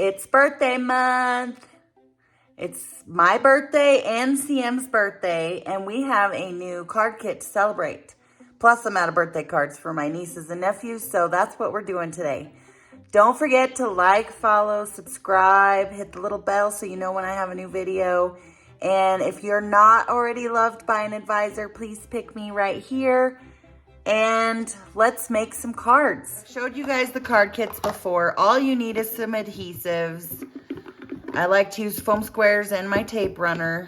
It's birthday month. It's my birthday and CM's birthday, and we have a new card kit to celebrate. Plus, I'm out of birthday cards for my nieces and nephews, so that's what we're doing today. Don't forget to like, follow, subscribe, hit the little bell so you know when I have a new video. And if you're not already loved by an advisor, please pick me right here. And let's make some cards. I've showed you guys the card kits before. All you need is some adhesives. I like to use foam squares and my tape runner.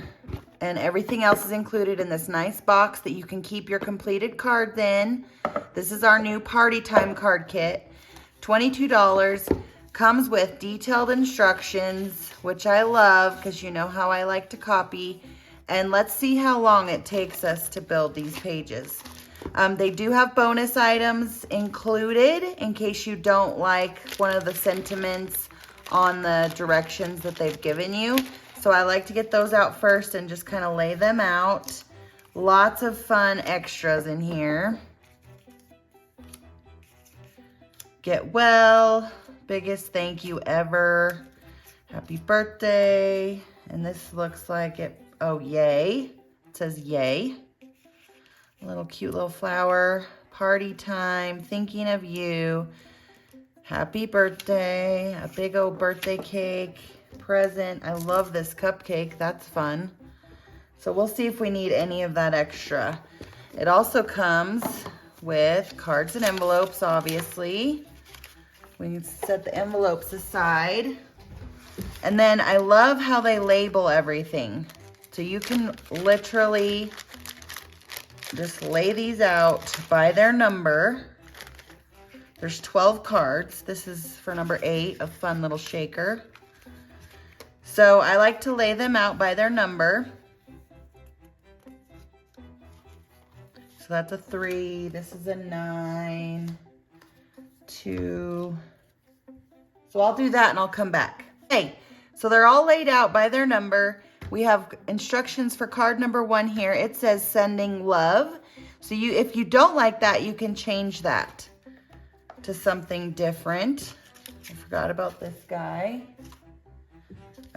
And everything else is included in this nice box that you can keep your completed cards in. This is our new party time card kit. $22. Comes with detailed instructions, which I love because you know how I like to copy. And let's see how long it takes us to build these pages. They do have bonus items included in case you don't like one of the sentiments on the directions that they've given you. So I like to get those out first and just kind of lay them out. Lots of fun extras in here. Get well, biggest thank you ever. Happy birthday. And this looks like it, oh, yay. It says yay. A little cute little flower. Party time, thinking of you. Happy birthday. A big old birthday cake. Present. I love this cupcake. That's fun. So we'll see if we need any of that extra. It also comes with cards and envelopes, obviously. We can set the envelopes aside. And then I love how they label everything. So you can literally just lay these out by their number. There's 12 cards. This is for number 8, a fun little shaker. So I like to lay them out by their number. So that's a 3. This is a 9. 2. So I'll do that and I'll come back. Okay, so they're all laid out by their number. We have instructions for card number 1 here. It says sending love. So if you don't like that, you can change that to something different. I forgot about this guy.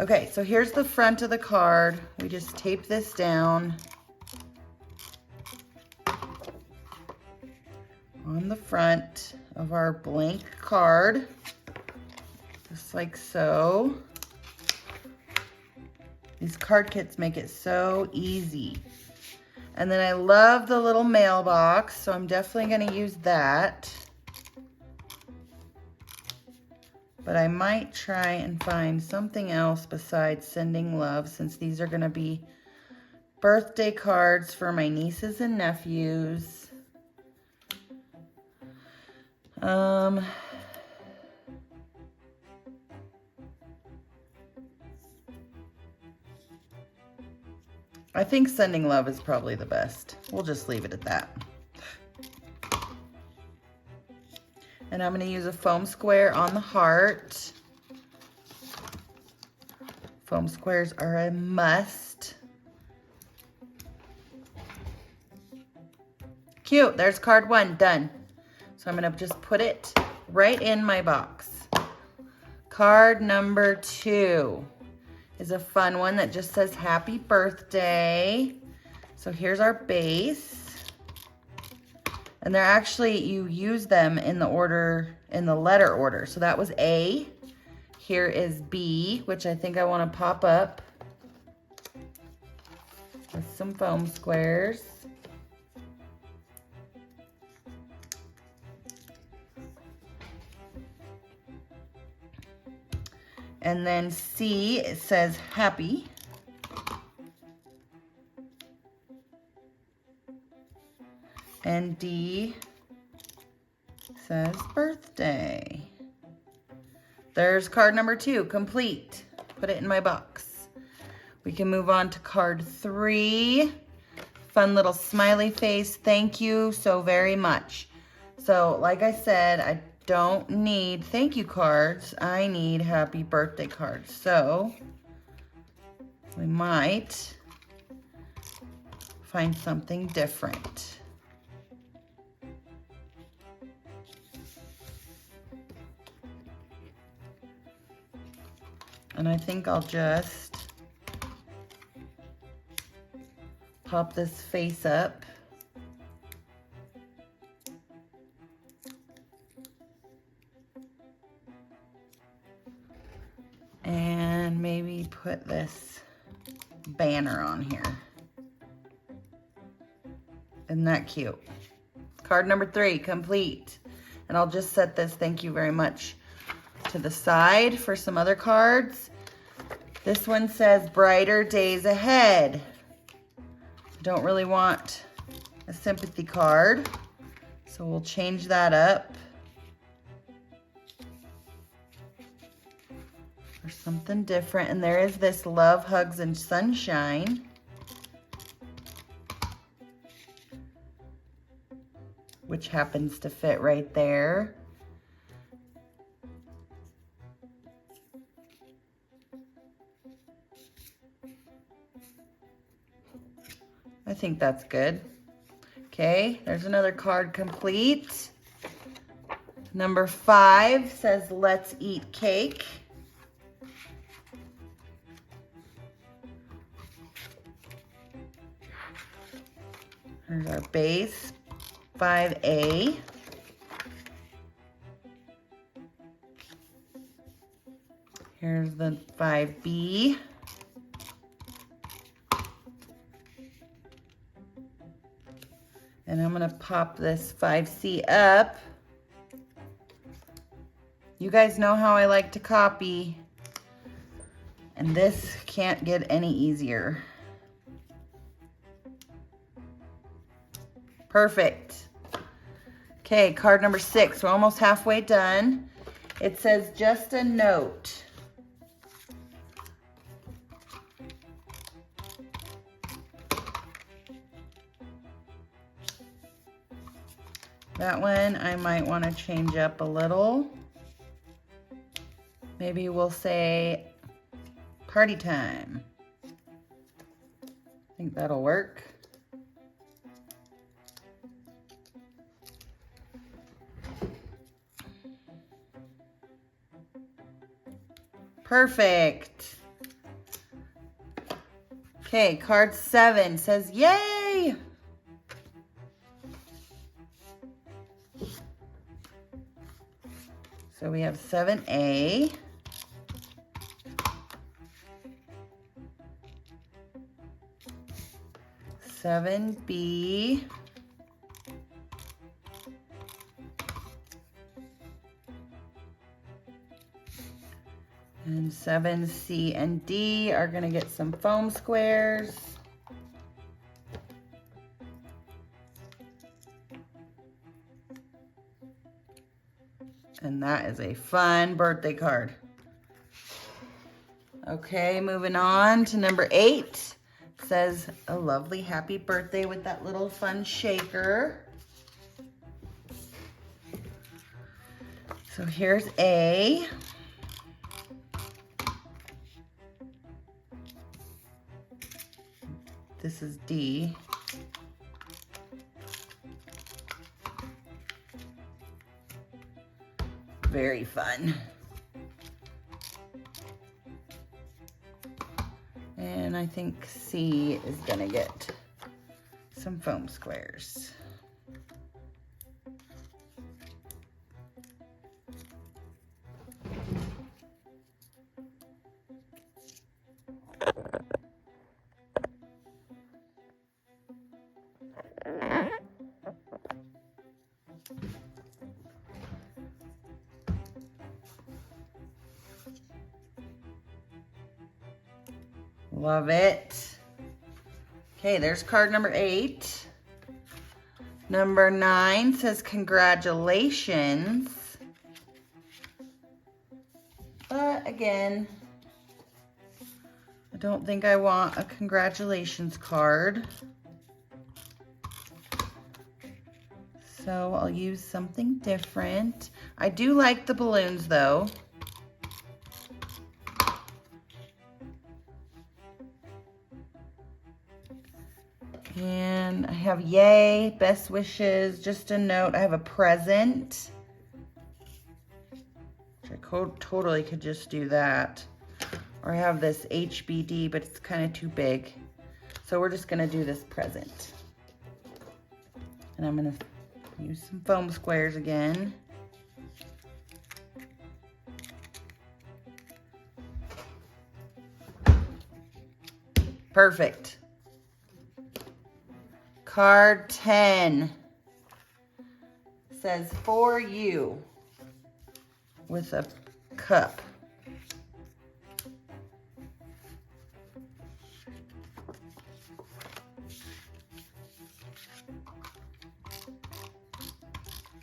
Okay, so here's the front of the card. We just tape this down on the front of our blank card, just like so. These card kits make it so easy. And then I love the little mailbox, so I'm definitely going to use that. But I might try and find something else besides sending love, since these are going to be birthday cards for my nieces and nephews. I think sending love is probably the best. We'll just leave it at that. And I'm going to use a foam square on the heart. Foam squares are a must. Cute. There's card 1 done. So I'm going to just put it right in my box. Card number 2 is a fun one that just says happy birthday. So here's our base. And they're actually, you use them in the order, in the letter order. So that was A. Here is B, which I think I want to pop up with some foam squares. And then C, it says happy. And D says birthday. There's card number 2, complete. Put it in my box. We can move on to card 3. Fun little smiley face. Thank you so very much. So like I said, I don't need thank you cards. I need happy birthday cards. So we might find something different. And I think I'll just pop this face up. And maybe put this banner on here. Isn't that cute? Card number 3, complete. And I'll just set this thank you very much to the side for some other cards. This one says brighter days ahead. Don't really want a sympathy card, so we'll change that up for something different. And there is this love, hugs, and sunshine, which happens to fit right there. I think that's good. Okay, there's another card complete. Number 5 says, let's eat cake. Here's our base, 5A. Here's the 5B. And I'm gonna pop this 5C up. You guys know how I like to copy, and this can't get any easier. Perfect. Okay, card number 6, we're almost halfway done. It says, just a note. That one I might want to change up a little. Maybe we'll say party time. I think that'll work. Perfect. Okay, card 7 says, yay! So we have 7A. Seven B. And 7C and D are gonna get some foam squares. And that is a fun birthday card. Okay, moving on to number 8. It says, a lovely happy birthday with that little fun shaker. So here's A. This is D. Very fun. And I think C is gonna get some foam squares. Love it. Okay, there's card number 8. Number 9 says congratulations. But again, I don't think I want a congratulations card. So I'll use something different. I do like the balloons though. And I have yay, best wishes, just a note. I have a present. Which I totally could just do that. Or I have this HBD, but it's kind of too big. So we're just gonna do this present. And I'm gonna use some foam squares again. Perfect. Card 10 says for you with a cup.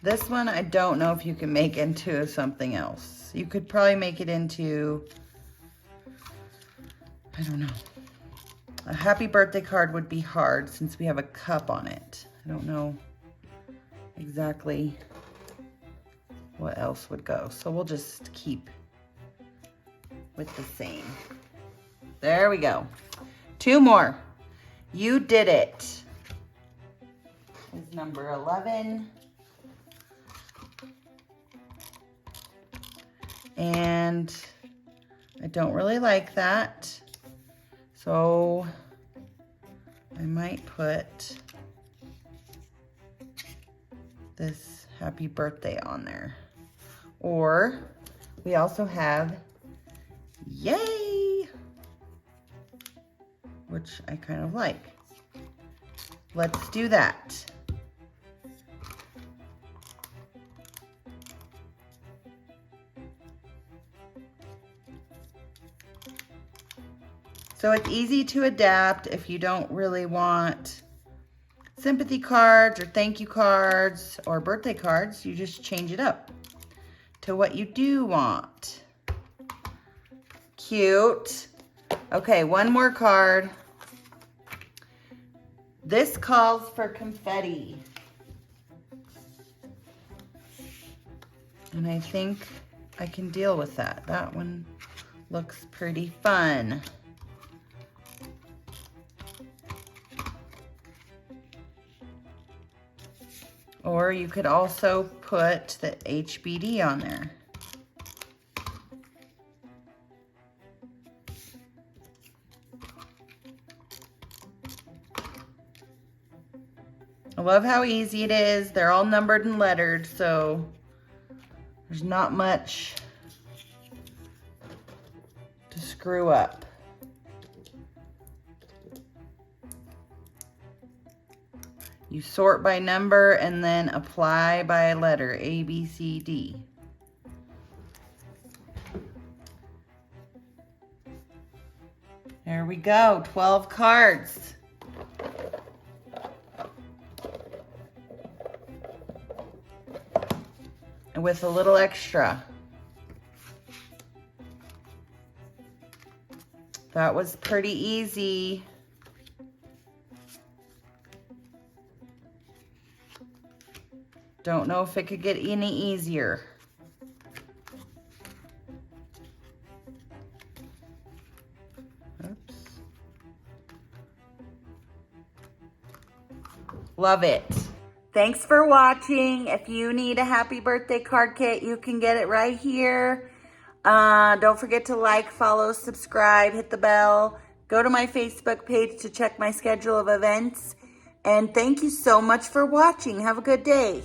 This one, I don't know if you can make into something else. You could probably make it into, I don't know. A happy birthday card would be hard since we have a cup on it. I don't know exactly what else would go. So we'll just keep with the same. There we go. 2 more. You did it. Is number 11. And I don't really like that. So I might put this happy birthday on there. Or we also have yay, which I kind of like. Let's do that. So it's easy to adapt if you don't really want sympathy cards or thank you cards or birthday cards. You just change it up to what you do want. Cute. Okay, one more card. This calls for confetti. And I think I can deal with that. That one looks pretty fun. Or you could also put the HBD on there. I love how easy it is. They're all numbered and lettered, so there's not much to screw up. You sort by number and then apply by letter, A, B, C, D. There we go, 12 cards. And with a little extra. That was pretty easy. Don't know if it could get any easier. Oops. Love it. Thanks for watching. If you need a happy birthday card kit, you can get it right here. Don't forget to like, follow, subscribe, hit the bell. Go to my Facebook page to check my schedule of events. And thank you so much for watching. Have a good day.